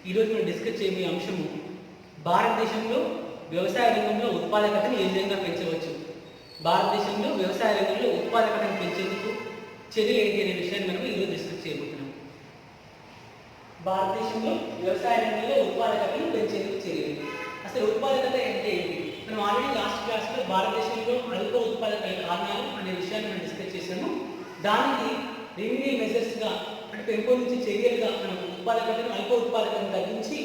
ఈరోజు మనం డిస్కస్ చేయబోయే అంశము భారతదేశంలో వ్యవసాయ రంగంలో ఉత్పాదకతను ఏ విధంగా పెంచవచ్చు. భారతదేశంలో వ్యవసాయ రంగంలో ఉత్పాదకతను పెంచేందుకు చర్యలు ఏంటి అనే విషయాన్ని మనం ఈరోజు డిస్కస్ చేయబోతున్నాం. భారతదేశంలో వ్యవసాయ రంగంలో ఉత్పాదకతను పెంచేందుకు చర్యలు. అసలు ఉత్పాదకత అంటే ఏంటి? మనం ఆల్రెడీ లాస్ట్ క్లాస్లో భారతదేశంలో అల్ప ఉత్పాదకత కారణాలు అనే విషయాన్ని మనం డిస్కస్ చేసాము. దానికి రెవెన్యూ మెజర్స్గా అంటే పెంపొందించే చర్యలుగా మనం ఉత్పాదకతను అల్ప ఉత్పాదకతను తగ్గించి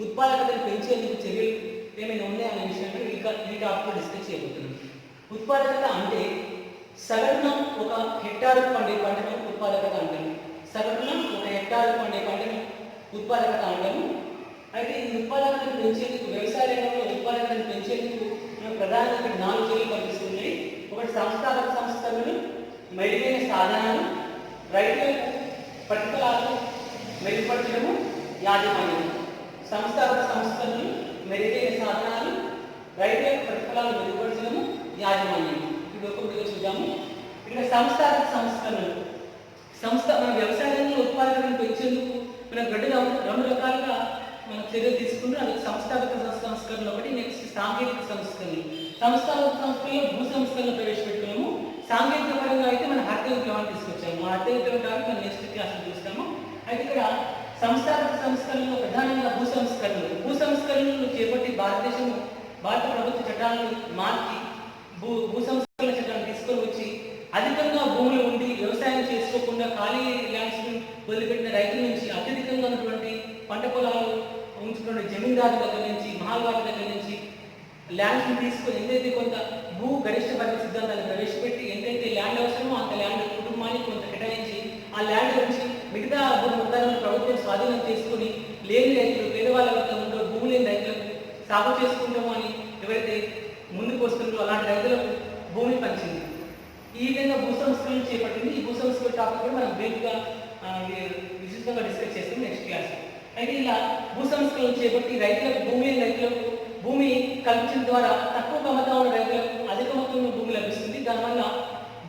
ఉత్పాదకతను పెంచేందుకు చర్యలు ఏమైనా ఉన్నాయనే విషయాన్ని ఈ టాపిక్లో డిస్కస్ చేయబోతున్నాం. ఉత్పాదకత అంటే సగటున ఒక హెక్టారు పండే పంటను ఉత్పాదకత అంటాము. సగటున ఒక హెక్టారు పండే పంటను ఉత్పాదకత అంటాము. అయితే ఈ ఉత్పాదకతను పెంచేందుకు వ్యవసాయ రంగంలో ఉత్పాదకతను పెంచేందుకు మనం ప్రధానంగా 4 చర్యలు కనిపిస్తున్నాయి. ఒకటి సంస్థాగత సంస్కరణలు, మెరుగైన సాధనాలు, రైతులకు ప్రతిఫలాలను మెరుగుపరచడము, యాజమాన్యం. సంస్థాగత సంస్కరణలు, మెరుగైన సాధనాలు, రైతులకు ప్రతిఫలాలు మెరుగుపరచడము, యాజమాన్యం. ఇది ఒక్కొక్కటిగా చూద్దాము. ఇక్కడ సంస్థాగత సంస్కరణలు. మన వ్యవసాయ రంగంలో ఉత్పాదకతను పెంచేందుకు మనం రెండు రకాలుగా మనం చర్యలు తీసుకుంటే అది సంస్థాగత సంస్కరణలు ఒకటి, నెక్స్ట్ సాంకేతిక సంస్కరణలు. సంస్థాగత సంస్కరణలో భూ సంస్కరణలు ప్రవేశపెట్టుకున్నాము. సాంకేతిక పరంగా అయితే మనం హరిత విప్లవాన్ని తీసుకొచ్చాము. ఆ హరిత విప్లవం మనం నెక్స్ట్ క్లాస్లో చూస్తాము. అయితే ఇక్కడ సంస్థాగత సంస్కరణలో ప్రధానంగా భూ సంస్కరణలు చేపట్టి భారత ప్రభుత్వ చట్టాలను మార్చి భూ సంస్కరణ చట్టాన్ని తీసుకొని వచ్చి అధికంగా భూములు ఉండి వ్యవసాయం చేసుకోకుండా ఖాళీ ల్యాండ్స్ వదిలిపెట్టిన రైతుల నుంచి అత్యధికంగా ఉన్నటువంటి పంట పొలాలు ఉంచుకున్న జమీందారు దగ్గర నుంచి మహాల్వాటి దగ్గర నుంచి ల్యాండ్స్ని తీసుకొని ఎంతైతే కొంత భూ గరిష్ట పరిధి సిద్ధాంతాన్ని ప్రవేశపెట్టి ఎంతైతే ల్యాండ్ అవసరమో అంత ల్యాండ్ కుటుంబానికి కొంత కేటాయించి ఆ ల్యాండ్ నుంచి మిగతా భూ మొత్తాలను ప్రభుత్వం స్వాధీనం చేసుకుని లేని రైతులు పేదవాళ్ళ వద్ద ఉండే భూమి లేని రైతులకు సాగు చేసుకుంటామో అని ఎవరైతే ముందుకు వస్తుందో అలాంటి రైతులకు భూమి పంచింది. ఈ విధంగా భూ సంస్కరణలు చేపట్టింది. ఈ భూ సంస్కరణ టాపిక్ కూడా మనం బ్రీఫ్గా విశిష్టంగా డిస్కస్ చేస్తాం నెక్స్ట్ క్లాస్. అయితే ఇలా భూ సంస్కరణలు చేపట్టి రైతులకు భూమి కల్పించడం ద్వారా తక్కువ మొత్తం ఉన్న రైతులకు అధిక మొత్తంలో భూమి లభిస్తుంది. దానివల్ల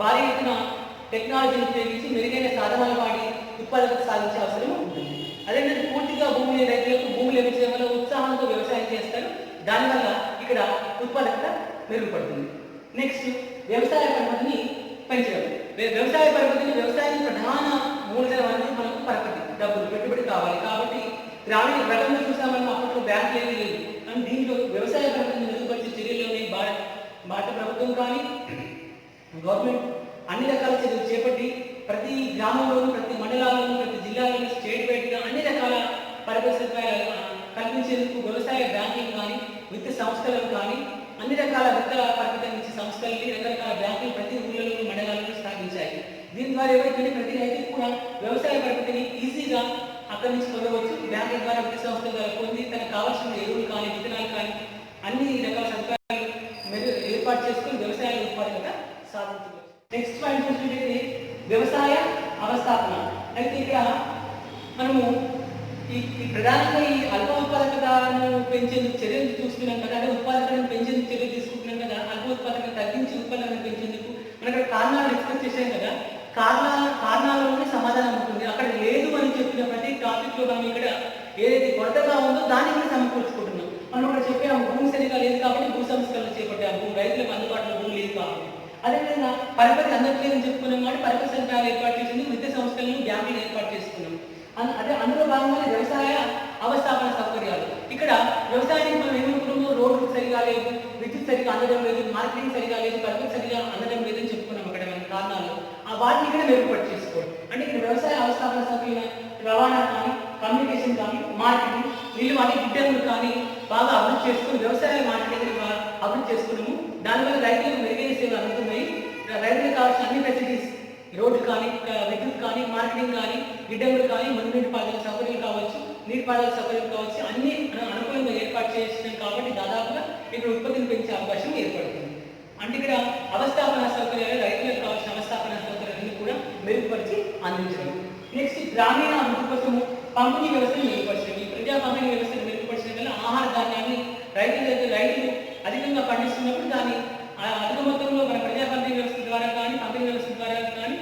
భారీ ఎత్తున టెక్నాలజీని ఉపయోగించి మెరుగైన సాధనాలు వాడి ఉత్పాదకత సాధించే అవసరం ఉంటుంది. అదేవిధంగా పూర్తిగా భూమి లేని రైతులకు భూమి లభించడం వల్ల ఉత్సాహంతో వ్యవసాయం చేస్తారు. దానివల్ల ఇక్కడ ఉత్పాదకత మెరుగుపడుతుంది. నెక్స్ట్ వ్యవసాయ పరపతిని పెంచడం. వ్యవసాయానికి ప్రధాన మూలధనం అనేది మనకు పరపతి, డబ్బులు, పెట్టుబడి కావాలి. కాబట్టి గ్రామీణ గతంలో చూసామని అప్పట్లో బ్యాంకులు ఏమీ లేదు. కానీ దీంట్లో వ్యవసాయ పరపతిని మెరుగుపరిచే చర్యల్లోనే భారత ప్రభుత్వం కానీ గవర్నమెంట్ అన్ని రకాల చర్యలు చేపట్టి ప్రతి గ్రామంలోనూ, ప్రతి మండలాల్లోనూ, ప్రతి జిల్లాలోనూ స్టేట్ వైడ్గా అన్ని రకాల పరపతి సదుపాయాలు కల్పించేందుకు వ్యవసాయ బ్యాంకింగ్ కానీ విత్త సంస్థలను కానీ అన్ని రకాల విత్త పరపతించే సంస్థలని రకరకాల బ్యాంకులు ప్రతి ఊళ్ళలోనూ మండలాలను స్థాపించాయి. దీని ద్వారా ఎవరికైనా ప్రతి రైతుకు కూడా వ్యవసాయ పరపతిని ఈజీగా అక్కడి నుంచి పొందవచ్చు. బ్యాంకుల ద్వారా విత్త సంస్థల ద్వారా పొంది తనకు కావాల్సిన ఎరువులు కానీ విత్తనాలు కానీ అన్ని రకాల సదుపాయాలు ఏర్పాటు చేసుకుని వ్యవసాయ ఉత్పాదకత సాధించవచ్చు. నెక్స్ట్ పాయింట్ చూసినట్లయితే వ్యవసాయ అవస్థాపన. అయితే ఇక్కడ మనము ఈ ప్రధానంగా ఈ అల్ప ఉత్పాదకతను పెంచేందుకు చర్యలు చూస్తున్నాం కదా, అంటే ఉత్పాదకతను పెంచేందుకు చర్యలు తీసుకుంటున్నాం కదా, అల్ప ఉత్పాదకత తగ్గించి ఉత్పాదకతను పెంచేందుకు మనం ఇక్కడ కారణాలు ఎక్స్ప్రెస్ చేసాం కదా. కారణాలలోనే సమాధానం ఉంటుంది. అక్కడ లేదు అని చెప్పిన ప్రతి టాపిక్లో మనం ఇక్కడ ఏదైతే కొరతగా ఉందో దాన్ని కూడా సమకూర్చుకుంటున్నాం. మనం ఇక్కడ చెప్పాము భూమి సరిగా లేదు కాబట్టి భూ సంస్కరణలు చేపట్టాము, రైతులకు అందుబాటులో భూమి లేదు కాబట్టి. అదేవిధంగా పరపతి అందరికీ లేదని చెప్పుకున్నాం కాబట్టి పరపతి సదుపాయాలు ఏర్పాటు చేసేందుకు విద్య సంస్థలను బ్యాంకులు ఏర్పాటు చేసుకున్నాం. అదే అందులో భాగంగానే వ్యవసాయ అవస్థాపన సౌకర్యాలు. ఇక్కడ వ్యవసాయానికి మనం ఏమనుకున్నాము, రోడ్లు సరిగా లేదు, విద్యుత్ సరిగా అందడం లేదు, మార్కెటింగ్ సరిగా లేదు, పరపతి సరిగా అందడం లేదని చెప్పుకున్నాం. అక్కడ మన కారణాలు వాటిని ఇక్కడ మెరుగుపడి చేసుకోవాలి. అంటే ఇక్కడ వ్యవసాయ అవస్థాపన సౌకర్యం రవాణా కానీ, కమ్యూనికేషన్ కానీ, మార్కెటింగ్ వీళ్ళు వాటి గిడ్డంగులు కానీ బాగా అభివృద్ధి చేసుకుని వ్యవసాయ మార్కెటింగ్ అభివృద్ధి చేసుకున్నాము. దానివల్ల రైతులకు మెరుగైన సేవలు అందుతున్నాయి. రైతులకు కావాల్సిన అన్ని ఫెసిలిటీస్, రోడ్డు కానీ, విద్యుత్ కానీ, మార్కెటింగ్ కానీ, గిడ్డంగులు కానీ, మురుగునీటి పారుదల సౌకర్యాలు కావచ్చు, నీటి పారుదల సౌకర్యం కావచ్చు, అన్ని అనుకూలంగా ఏర్పాటు చేసినాం. కాబట్టి దాదాపుగా ఇక్కడ ఉత్పత్తిని పెంచే అవకాశం ఏర్పడుతుంది. అంటే ఇక్కడ అవస్థాపన సౌకర్యాలు, రైతులకు కావాల్సిన అవస్థాపన సౌకర్యాలను కూడా మెరుగుపరిచి అందించడం. నెక్స్ట్ గ్రామీణ అభివృద్ధి కోసము పంపిణీ వ్యవస్థను మెరుగుపరచడం. ఈ ప్రజా పంపిణీ వ్యవస్థను మెరుగుపరచడం వల్ల ఆహార ధాన్యాన్ని రైతులు అధికంగా పండిస్తున్నప్పుడు దాన్ని అధిక మొత్తంలో మన ప్రజా పంపిణీ వ్యవస్థ ద్వారా కానీ, పంపిణీ వ్యవస్థ ద్వారా కానీ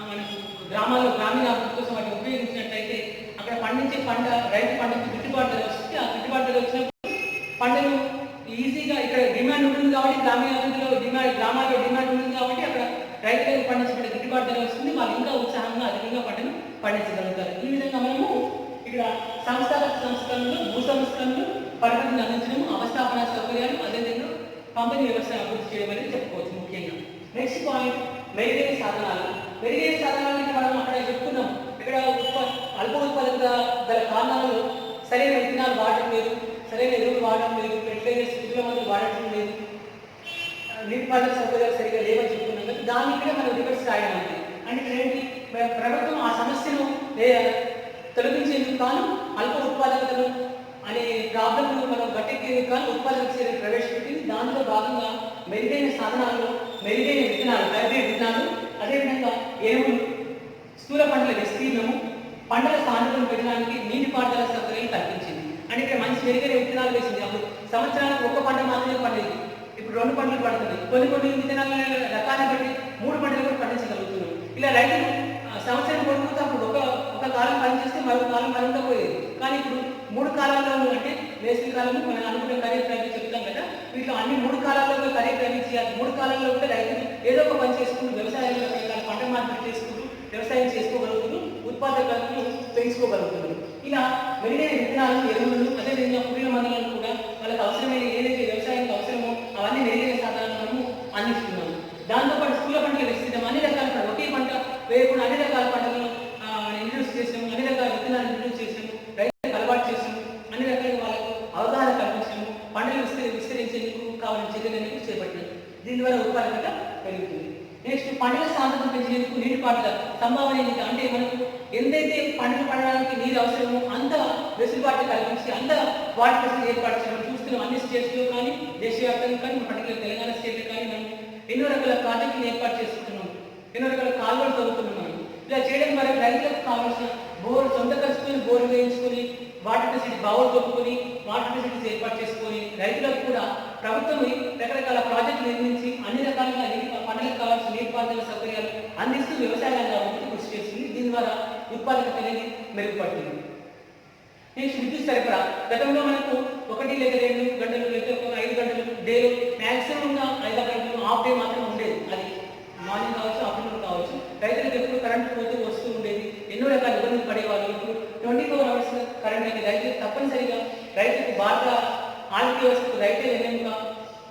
మనకు గ్రామాల్లో గ్రామీణ అభివృద్ధి కోసం వాటిని ఉపయోగించినట్లయితే అక్కడ పండించే పంట రైతు పంటకు గిట్టుబాటు ధర వస్తుంది. ఆ గిట్టుబాటు ధర వచ్చినప్పుడు పంటలు ఈజీగా ఇక్కడ డిమాండ్ ఉంటుంది కాబట్టి గ్రామాల్లో డిమాండ్ ఉంటుంది కాబట్టి అక్కడ రైతులకు పండించబడే గిట్టుబాటు ధర వస్తుంది. వాళ్ళు ఇంకా ఉత్సాహంగా అధికంగా పంటను పండించగలుగుతారు. ఈ విధంగా మనము ఇక్కడ సంస్థాగత సంస్కరణలు, భూ సంస్కరణలు, పరిమితిని అందించడం, అవస్థాపన సౌకర్యాలు, అదేవిధంగా పంపిణీ వ్యవస్థను అభివృద్ధి చేయడం అనేది చెప్పుకోవచ్చు ముఖ్యంగా. నెక్స్ట్ పాయింట్ మెరుగైన సాధనాలు. మెరుగైన సాధనాలు అంటే మనం అక్కడ చెప్పుకున్నాం. ఇక్కడ అల్ప ఉత్పాదక గల కారణాలలో సరైన విత్తనాలు వాడటం లేదు, సరైన ఎరువులు వాడడం లేదు, ఫెర్టిలైజర్స్ పురుగుల మందులు వాడటం లేదు, నీటిపారుదల సౌకర్యాలు సరిగా లేవని చెప్పుకున్నాం కదా. దాన్ని ఇక్కడ మనం రివర్స్ రాయడం అంటే ఇక్కడ ఏంటి, ప్రభుత్వం ఆ సమస్యను తొలగించేందుకు కాను అల్ప ఉత్పాదకతను అనే ప్రాబ్లంను మనం గట్టెక్కేందుకు కాను ఉత్పాదక చర్యలు ప్రవేశపెట్టింది. దానిలో భాగంగా మెరుగైన సాధనాల్లో మెరుగైన విత్తనాలు, హైబ్రిడ్ విత్తనాలు, అదేవిధంగా ఎరువులు, స్థూల పంటల విస్తీర్ణము, పంటల సాంద్రతను పెంచడానికి నీటిపారుదల సౌకర్యాలు కల్పించింది. అంటే ఇక్కడ మంచి మెరుగైన విత్తనాలు వేసింది. అప్పుడు సంవత్సరానికి ఒక పంట మాత్రమే పండేది, ఇప్పుడు 2 పంటలు పడుతుంది. కొన్ని విత్తనాల రకాన్ని బట్టి 3 పంటలు కూడా పండించగలుగుతున్నాం. ఇలా రైతులు సంవత్సరం పొడుగుతూ అప్పుడు ఒక కాలం పనిచేస్తే మరొక కాలం పనిగా పోయేది. కానీ ఇప్పుడు 3 కాలాల్లో అంటే వేసవి కాలము, మనం అనుకునే ఖరీఫ్ రబీ చెప్తాం కదా, వీటిలో అన్ని 3 కాలాల్లో ఖరీఫ్ రబీ చేయాలి. 3 కాలాల్లో కూడా రైతులు ఏదో ఒక పని చేసుకుంటూ వ్యవసాయంలో పంట మార్పిడి చేసుకుంటూ వ్యవసాయం చేసుకోగలుగుతున్నారు, ఉత్పాదకతను పెంచుకోగలుగుతున్నారు. ఇలా మెరుగైన విత్తనాలు, ఎరువులు, అదేవిధంగా పురుగుల మందులను కూడా వాళ్ళకి అవసరమైన ఏదైతే వ్యవసాయానికి అవసరమో అవన్నీ మెరుగైన సాధనాలను మనము అందిస్తున్నాము. దాంతోపాటు స్థూల పంటల విస్తీర్ణం, అన్ని రకాల ఒకే పంట వేయకుండా అన్ని రకాల పంటలను ఇంట్రడ్యూస్ చేసాము, అన్ని రకాల విత్తనాలను ఇంట్రడ్యూస్ చేసాము, రైతులకు అలవాటు చేసాము, అన్ని రకాలుగా వాళ్ళకు అవగాహన కల్పించాము, పంటలు విస్తరించేందుకు కావాలని చర్యలను చేపట్టినాము. దీని ద్వారా ఉత్పాదకత పెరుగుతుంది. నెక్స్ట్ పంటల సాంద్రతను పెంచేందుకు నీటిపారుదల సంభావన అంటే మనకు ఎంతైతే పంటలు పండడానికి నీరు అవసరమో అంత వెసులుబాటు కల్పించి అంత వాటర్ ఫెసిలిటీ ఏర్పాటు చేయడం చూస్తున్నాం. అన్ని స్టేట్స్లో కానీ దేశవ్యాప్తంగా కానీ పర్టికులర్ తెలంగాణ స్టేట్లో కానీ మనం ఎన్నో రకాల ప్రాజెక్టులు ఏర్పాటు చేసుకుంటున్నాం, ఎన్నో రకాల కాలువలు తవ్వుతున్నాం. మనం ఇలా చేయడం ద్వారా రైతులకు కావాల్సిన సొంత ఖర్చుకొని బోర్లు వేయించుకొని వాటర్ ఫెసిలిటీ బావులు తొక్కుని వాటర్ ఫెసిలిటీస్ ఏర్పాటు చేసుకొని రైతులకు కూడా ప్రభుత్వం రకరకాల ప్రాజెక్టులు నిర్మించి అన్ని రకాలుగా పంటలకు కావాల్సిన నీటిపారుదల సౌకర్యాలు అందిస్తూ వ్యవసాయ రంగానికి కృషి చేస్తుంది. దీని ద్వారా ఉత్పాదకత అనేది మెరుగుపడుతుంది. నెక్స్ట్ విద్యుత్ సరఫరా. గతంలో మనకు 1 లేదా 2 గంటలు లేదా 5 గంటలు డేలో మ్యాక్సిమంగా 5 గంటలు హాఫ్ డే మాత్రం ఉండేది. అది మార్నింగ్ కావచ్చు, ఆఫ్టర్నూన్ కావచ్చు. రైతులకు ఎప్పుడు కరెంట్ పోతూ వస్తూ ఉండేది, ఎన్నో రకాల ఇబ్బందులు పడేవాళ్ళు. ఇప్పుడు 24 hours కరెంట్ అనేది రైతులకు తప్పనిసరిగా రైతులకు బాగా ఆర్థిక వ్యవస్థకు రైతే వెన్నెముక,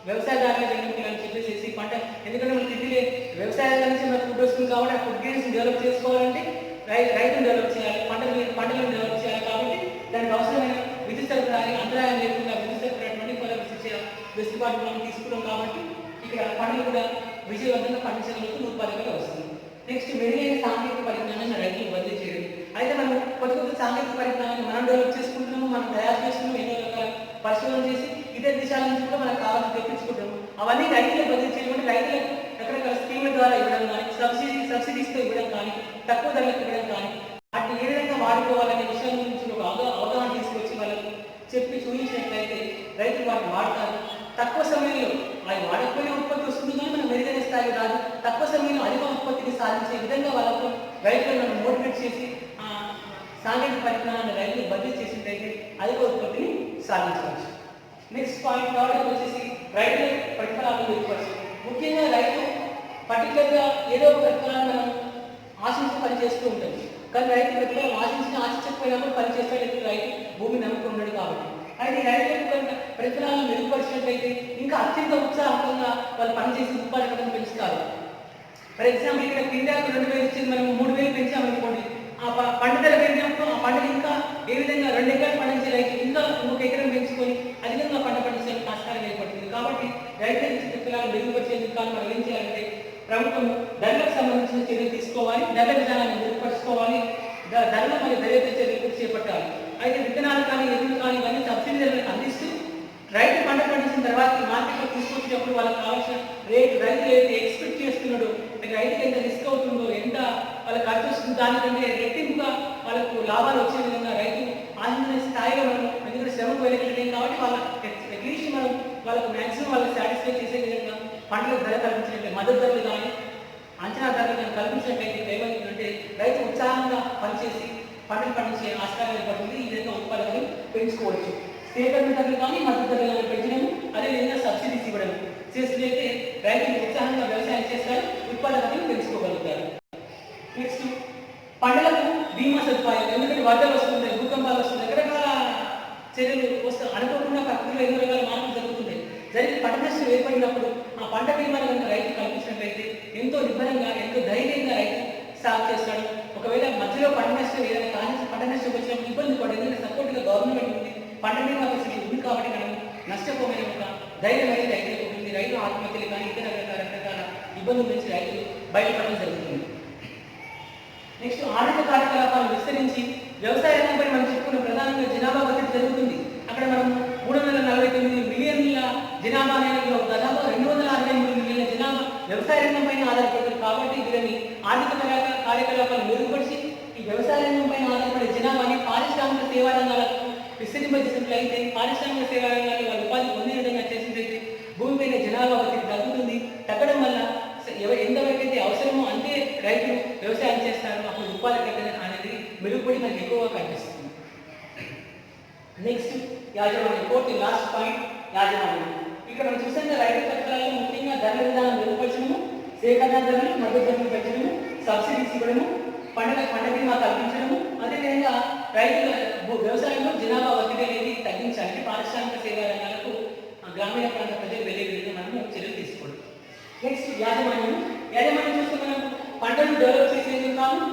వ్యవసాయదారులే వెన్నెముక అని చెప్పేసి పంట, ఎందుకంటే మనకి తిండిలే వ్యవసాయాల నుంచి మనకు ఫుడ్ వస్తుంది కాబట్టి ఆ ఫుడ్ గ్రెయిన్స్ డెవలప్ చేసుకోవాలంటే రైతును డెవలప్ చేయాలి, పంటలను డెవలప్ చేయాలి. కాబట్టి దానికి అవసరమైన విద్యుత్ సరఫరా అంతరాయం లేకుండా విద్యుత్ సరఫరా 24 hours ఇచ్చే వెసులుబాటు మనం తీసుకున్నాం. కాబట్టి ఇక్కడ పంటలు కూడా విజయవంతంగా పండించగలుగుతూ ఉత్పాదకత వస్తుంది. నెక్స్ట్ మెరుగైన సాంకేతిక పరిజ్ఞానాన్ని రైతులకు బదిలీ చేయడం. అయితే మనం కొత్త సాంకేతిక పరిజ్ఞానాన్ని మనం డెవలప్ చేసుకుంటున్నాము, మనం తయారు చేస్తున్నాము, ఎన్నో రకాల పరిశోధన చేసి ఇతర దేశాల నుంచి కూడా మనకు కావాలని తెప్పించుకుంటాము. అవన్నీ రైతులకు బదిలీ చేయడం అంటే రైతులకు రకరకాల స్కీముల ద్వారా ఇవ్వడం కానీ, సబ్సిడీస్తో ఇవ్వడం కానీ, తక్కువ ధరలకు ఇవ్వడం కానీ, వాటిని ఏ విధంగా వాడుకోవాలనే విషయం గురించి ఒక అవగాహన తీసుకొచ్చి వాళ్ళకు చెప్పి చూపించినట్లయితే రైతులు వాటిని వాడతారు. తక్కువ సమయంలో అది వాడకపోయిన ఉత్పత్తి వస్తుంది కానీ మనం మెరుగైన స్థాయి రాదు. తక్కువ సమయంలో అధిక ఉత్పత్తిని సాధించే విధంగా వాళ్ళకు రైతులను మోటివేట్ చేసి సాంకేతిక పరిజ్ఞానాన్ని రైతులు బదిలీ చేసినట్లయితే అధిక ఉత్పత్తిని సాధించవచ్చు. నెక్స్ట్ పాయింట్ థర్డ్ వచ్చేసి రైతుల ప్రతిఫలాలను మెరుగుపరచడం. ముఖ్యంగా రైతు పర్టికులర్గా ఏదో ఒక ప్రతిఫలాన్ని మనం ఆశించి పనిచేస్తూ ఉంటుంది. కానీ రైతు ప్రతిఫలం ఆశించకపోయినప్పుడు పనిచేసేటప్పుడు రైతు భూమి నమ్ముకుని ఉన్నాడు. కాబట్టి అయితే రైతులకు ప్రతిఫలాలను మెరుగుపరిచినట్లయితే ఇంకా అత్యంత ఉత్సాహంగా వాళ్ళు పనిచేసి ఉత్పాదకతను పెంచుతారు. ఫర్ ఎగ్జాంపుల్ ఇక్కడ పిండాకు 2000 ఇచ్చింది, మనం 3000 పెంచామనుకోండి, ఆ పంట ధర పెరిగినప్పుడు ఆ పంటను ఇంకా ఏ విధంగా 2 ఎకరాలు పండించే రైతు ఇంకా 1 ఎకరం పెంచుకొని అధికంగా పంట పండించడానికి ఆస్కారం ఏర్పడుతుంది. కాబట్టి రైతుల ప్రతిఫలాలు మెరుగుపరిచేందుకు కానీ మనం ఏం చేయాలంటే ప్రభుత్వం ధరలకు సంబంధించిన చర్యలు తీసుకోవాలి, ధరల విధానాన్ని మెరుగుపరుచుకోవాలి, ధరలు మరియు దర్యాప్తు చర్యలు కూడా చేపట్టాలి. అయితే విత్తనాలు కానీ ఎరువులు కానీ ఇవన్నీ సబ్సిడీ ధరలకు అందిస్తూ రైతు పంట పండించిన తర్వాత మార్కెట్లో తీసుకొచ్చినప్పుడు వాళ్ళకి కావాల్సిన రేటు రైతు ఏదైతే ఎక్స్పెక్ట్ చేస్తున్నాడో, రైతుకి ఎంత రిస్క్ అవుతుందో, ఎంత వాళ్ళకి ఖర్చు వస్తుంది, దానికంటే రెట్టింపుగా వాళ్ళకు లాభాలు వచ్చే విధంగా రైతు ఆశించిన స్థాయిలో మనం ఎందుకంటే శ్రమకు వెళ్ళగలిగాం కాబట్టి వాళ్ళ అట్లీస్ట్ మనం వాళ్ళకు మ్యాక్సిమం వాళ్ళకి సాటిస్ఫై చేసే విధంగా పంటలకు ధర కల్పించినట్లయితే, మద్దతు ధరలు కానీ అంచనా ధరలు కానీ కల్పించినట్లయితే ఏమవుతుందంటే రైతు ఉత్సాహంగా పనిచేసి పంటలు పండించే ఆస్కారం ఏర్పడుతుంది. ఈ విధంగా ఉత్పాదకతను పెంచుకోవచ్చు. సేకరణ ధరలు కానీ మద్దతు ధరలను పెంచడము, అదేవిధంగా సబ్సిడీస్ ఇవ్వడం చేసినట్లయితే రైతులు ఉత్సాహంగా వ్యవసాయం చేస్తారు, ఉత్పాదకతను పెంచుకోగలుగుతారు. నెక్స్ట్ పంటలకు బీమా సదుపాయం. ఎందుకంటే వరదలు వస్తుంటాయి, భూకంపాలు వస్తుంటాయి, రకరకాల చర్యలు వస్తాయి, అనుకోకుండా ప్రకృతిలో ఎన్నో రకాల మార్పులు జరుగుతుంటాయి. జరిగిన పంట నష్టం ఏర్పడినప్పుడు ఆ పంట బీమాను కనుక రైతు కల్పించినట్లయితే ఎంతో నిబ్బరంగా ఎంతో ధైర్యంగా రైతు సాగు చేస్తాడు. ఒకవేళ మధ్యలో పంట నష్టం ఏదైనా కానీ పంట నష్టం వచ్చినప్పుడు ఇబ్బంది పడదు, ఎందుకంటే సపోర్ట్గా గవర్నమెంట్ ఉంది, పంట బీమా ఫెసిలిటీ ఉంది కాబట్టి మనం నష్టపోయిన ఒక ధైర్యం అనేది రైతులకు ఉంటుంది. రైతు ఆత్మహత్యలు కానీ ఇతర రకరకాల ఇబ్బందుల నుంచి రైతులు బయటపడడం జరుగుతుంది. నెక్స్ట్ ఆర్థిక కార్యకలాపాలు విస్తరించి వ్యవసాయ రంగంపై మనం చెప్పుకున్న ప్రధానంగా జనాభా ఒత్తిడి జరుగుతుంది. అక్కడ మనం 349 మిలియన్ల జనాభా అనేది దాదాపు 263 మిలియన్ల జనాభా వ్యవసాయ రంగం పైన ఆధారపడుతుంది. కాబట్టి వీరిని ఆర్థిక కార్యకలాపాలు మెరుగుపరిచి ఈ వ్యవసాయ రంగం పైన ఆధారపడే జనాభాని పారిశ్రామిక సేవా రంగాలకు విస్తరింపజేసినట్లయితే, పారిశ్రామిక సేవా రంగాలు వారి ఉపాధి పొందే విధంగా చేసినట్లయితే భూమిపైన జనాభా ఒత్తిడి తగ్గుతుంది. తగ్గడం వల్ల ఎంతవరకైతే అవసరమో అంతే రైతులు వ్యవసాయం చేస్తారు, అప్పుడు ఉత్పాదకత అనేది మెరుగుపడి మనకి ఎక్కువగా కనిపిస్తుంది. నెక్స్ట్ యాజమాన్యం. ఫోర్త్ లాస్ట్ పాయింట్ యాజమాన్యం. ఇక్కడ మనం చూసిన రైతు పథకాలలో ముఖ్యంగా ధరల విధానం మెరుగుపరచడము, సేకరణ ధరలు మద్దతు ధరలు పెంచడము, సబ్సిడీస్ ఇవ్వడము, పంట బీమా కల్పించడము, అదేవిధంగా రైతుల వ్యవసాయంలో జనాభా ఒత్తిడి అనేది తగ్గించాలి. పారిశ్రామిక సేవా రంగాలకు గ్రామీణ ప్రాంత ప్రజలు వెళ్ళే విధంగా మనము చర్యలు తీసుకోవడం. నెక్స్ట్ యాజమాన్యం. యాజమాన్యం చూస్తే మనం పంటలు డెవలప్ చేసేందుకు కాను,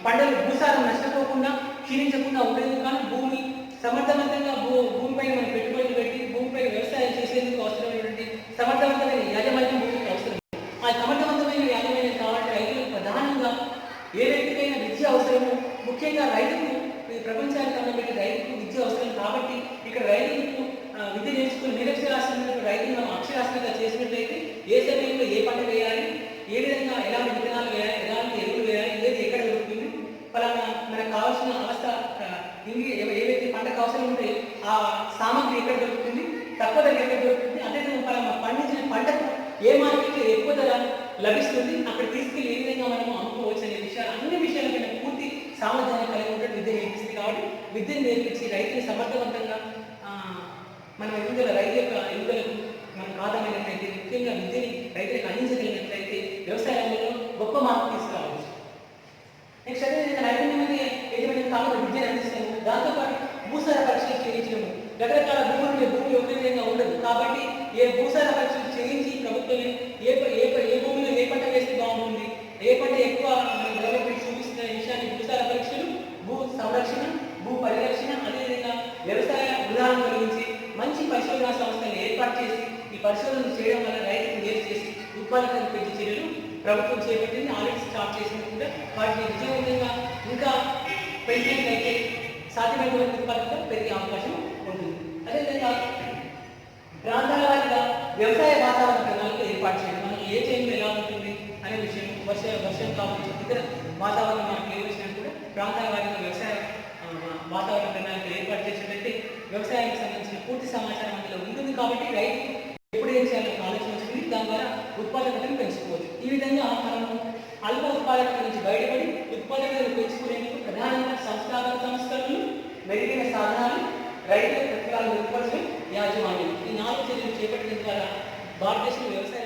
పంటలు భూసారం నష్టపోకుండా క్షీణించకుండా ఉండేందుకు కాను, భూమి సమర్థవంతంగా భూమిపైన మనం పెట్టుబడులు పెట్టి భూమిపై వ్యవసాయం చేసేందుకు అవసరమైనటువంటి సమర్థవంతమైన యాజమాన్యం భూమికి అవసరం. ఆ సమర్థవంతమైన యాజమాన్యం కావాలంటే రైతులకు ప్రధానంగా ఏ వ్యక్తికైనా విద్య అవసరము. ముఖ్యంగా రైతుకు ప్రపంచానికి అన్నబెట్టి రైతుకు విద్య అవసరం. కాబట్టి ఇక్కడ రైతులకు విద్య నేర్చుకుని నిరక్షరాస్యమైన రైతులు మనం అక్షరాస్యంగా చేసినట్లయితే ఏ సమయంలో ఏ పంట వేయాలి, ఏ విధంగా ఎలాంటి విత్తనాలు వేయాలి, ఎలాంటి ఎరువులు వేయాలి, ఏది ఎక్కడ దొరుకుతుంది, ఫలానా మనకు కావాల్సిన అవస్థ ఏవైతే పంటకు అవసరం ఉంటే ఆ సామగ్రి ఎక్కడ దొరుకుతుంది, తక్కువ ధర ఎక్కడ దొరుకుతుంది, అదేవిధంగా ఫలానా పండించిన పంటకు ఏ మార్కెట్లో ఎక్కువ ధర లభిస్తుంది, అక్కడ తీసుకెళ్ళి ఏ విధంగా మనము అమ్ముకోవచ్చు అనే విషయాలు, అన్ని విషయాలపైన పూర్తి సామర్థ్యాన్ని కలిగి ఉంటే విద్య నేర్పిస్తుంది. కాబట్టి విద్యను నేర్పించి రైతుని సమర్థవంతంగా మన రైతు యొక్క ఎదుగుదలకు మనం కాదమైనట్లయితే, ముఖ్యంగా విద్యని రైతులకు అందించగలిగినట్లయితే వ్యవసాయ రంగంలో గొప్ప మార్పు తీసుకురావచ్చు. నెక్స్ట్ అదేవిధంగా నైపుణ్యం అనేది యజమాని కావాలి విద్యను అందిస్తాము. దాంతోపాటు భూసార పరీక్షలు చేయించడము. రకరకాల భూమి ఒకే విధంగా ఉండదు కాబట్టి ఏ భూసార పరీక్షలు చేయించి ప్రభుత్వమే ఏ భూమిలో ఏ పంట వేస్తే బాగుంటుంది, ఏ పంట ఎక్కువ డెవలప్మెంట్ చూపిస్తున్న విషయాన్ని భూసార పరీక్షలు, భూ సంరక్షణ, భూ పరిరక్షణ, అదేవిధంగా వ్యవసాయ ఉదాహరణ కలిగించి మంచి పరిశోధనా సంస్థలు ఏర్పాటు చేసి ఈ పరిశోధనలు చేయడం వల్ల రైతుకు మేలు చేసి ఉత్పాదకతను పెంచే చర్యలు ప్రభుత్వం చేపట్టింది. ఆల్రెడీ స్టార్ట్ చేసినట్టు కూడా వాటిని విజయవంతంగా ఇంకా పెంచినట్లయితే సాధ్యమైన ఉత్పాదకత పెరిగే అవకాశం ఉంటుంది. అదేవిధంగా ప్రాంతాల వారిగా వ్యవసాయ వాతావరణ ప్రణాళిక ఏర్పాటు చేయడం, మనకి ఏ టైంలో ఎలా ఉంటుంది అనే విషయం, వర్షం కావచ్చు, ఇతర వాతావరణం మనకి ఏ విషయం కూడా ప్రాంతాల వారిగా వ్యవసాయ వాతావరణ ప్రణాళిక ఏర్పాటు చేసినట్లయితే వ్యవసాయానికి సంబంధించిన పూర్తి సమాచారం అందులో ఉంటుంది. కాబట్టి రైతు ఎప్పుడు ఏం చేయాలని ఆలోచన వస్తుంది, దాని ద్వారా ఉత్పాదకతను పెంచుకోవచ్చు. ఈ విధంగా మనము అల్ప ఉత్పాదకత నుంచి బయటపడి ఉత్పాదకతను పెంచుకునేందుకు ప్రధానంగా సంస్థాగత సంస్కరణలు, మెరుగైన సాధనాలు, రైతుల ప్రతిఫలాలు మెరుగుపరచడం, యాజమాన్యం, ఈ 4 చర్యలు చేపట్టడం ద్వారా భారతదేశంలో వ్యవసాయ